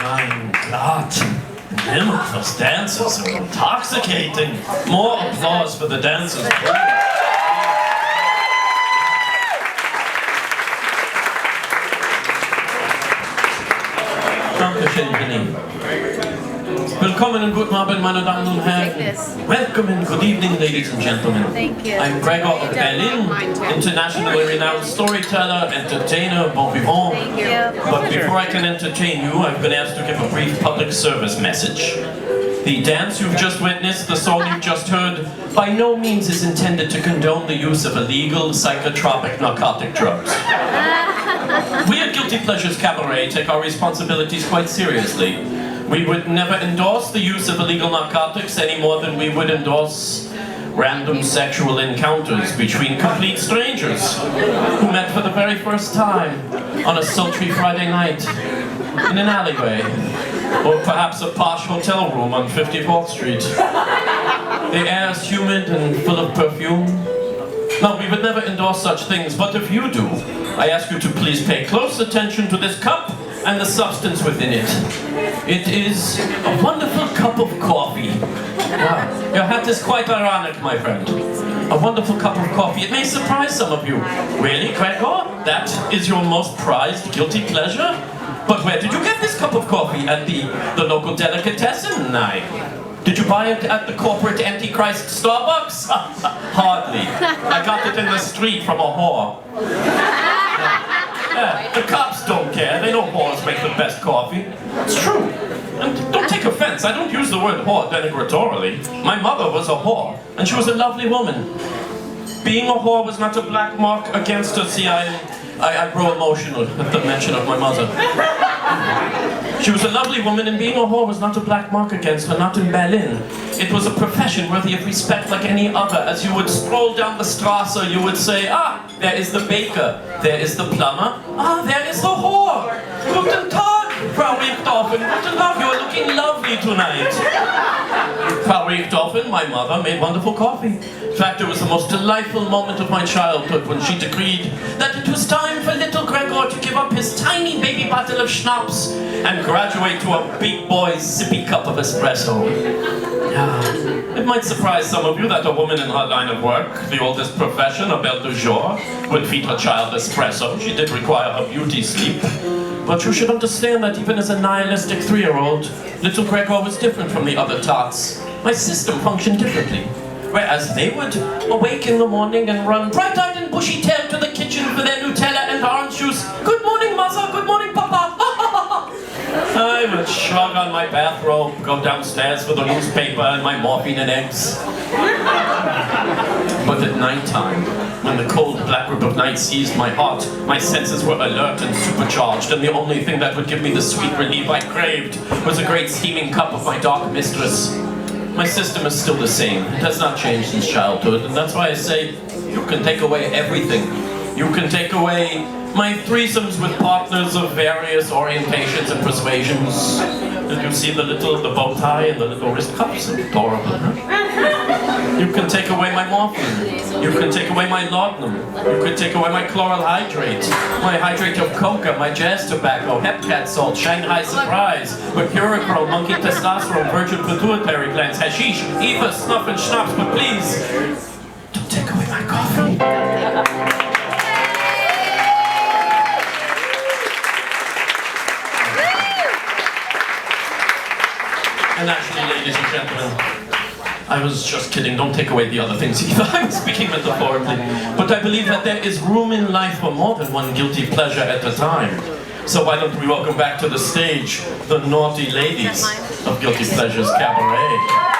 Mein Gott. Himmel, those dances are intoxicating. More applause for the dancers. Dankeschön, Jenny. Willkommen and guten Abend, meine Damen und Herren. Welcome and good evening, ladies and gentlemen. Thank you. I'm Gregor of Berlin, internationally renowned storyteller, entertainer, bon vivant. Thank you. But before I can entertain you, I've been asked to give a brief public service message. The dance you've just witnessed, the song you've just heard, by no means is intended to condone the use of illegal, psychotropic, narcotic drugs. We at Guilty Pleasures Cabaret take our responsibilities quite seriously. We would never endorse the use of illegal narcotics any more than we would endorse random sexual encounters between complete strangers who met for the very first time on a sultry Friday night in an alleyway, or perhaps a posh hotel room on 54th Street. The air is humid and full of perfume. No, we would never endorse such things, but if you do, I ask you to please pay close attention to this cup and the substance within it. It is a wonderful cup of coffee. Wow, your hat is quite ironic, my friend. A wonderful cup of coffee. It may surprise some of you. Really, Gregor? That is your most prized guilty pleasure? But where did you get this cup of coffee? At the local delicatessen? Did you buy it at the corporate Antichrist Starbucks? Hardly. I got it in the street from a whore. Yeah, the cops don't care. They know whores make the best coffee. It's true. And don't take offense. I don't use the word whore denigratorily. My mother was a whore, and she was a lovely woman. Being a whore was not a black mark against her. See, I grow emotional at the mention of my mother. She was a lovely woman, and being a whore was not a black mark against her, not in Berlin. It was a profession worthy of respect like any other. As you would stroll down the Strasse, you would say, ah, there is the baker, there is the plumber, ah, there is the whore. Guten Tag, Frau Richthofen, guten Tag, you are looking lovely tonight. Frau Richthofen, my mother, made wonderful coffee. In fact, it was the most delightful moment of my childhood when she decreed that it was time for little Gregor to give up his tiny baby bottle of schnapps and graduate to a big boy's sippy cup of espresso. It might surprise some of you that a woman in her line of work, the oldest profession, a belle du jour, would feed her child espresso. She did require her beauty sleep. But you should understand that even as a nihilistic 3-year-old, little Gregor was different from the other tots. My system functioned differently. Whereas they would awake in the morning and run bright-eyed and bushy-tailed to the kitchen for their Nutella and orange juice. Good morning, mother. Good morning, papa. I would shrug on my bathrobe, go downstairs for the newspaper and my morphine and eggs. But at nighttime, when the cold black grip of night seized my heart, my senses were alert and supercharged, and the only thing that would give me the sweet relief I craved was a great steaming cup of my dark mistress. My system is still the same. It has not changed since childhood, and that's why I say, you can take away everything. You can take away my threesomes with partners of various orientations and persuasions. Did you see the bow tie and the little wrist cuffs? Adorable, huh? You can take away my morphine. You can take away my laudanum. You can take away my chloral hydrate, my hydrate of coca, my jazz tobacco, hepcat salt, Shanghai surprise, mercurochrome, monkey testosterone, virgin pituitary glands, hashish, eva, snuff, and schnapps. But please, don't take away my coffee. And actually, ladies and gentlemen, I was just kidding, don't take away the other things either. I'm speaking metaphorically. But I believe that there is room in life for more than one guilty pleasure at a time. So why don't we welcome back to the stage the naughty ladies of Guilty Pleasures Cabaret.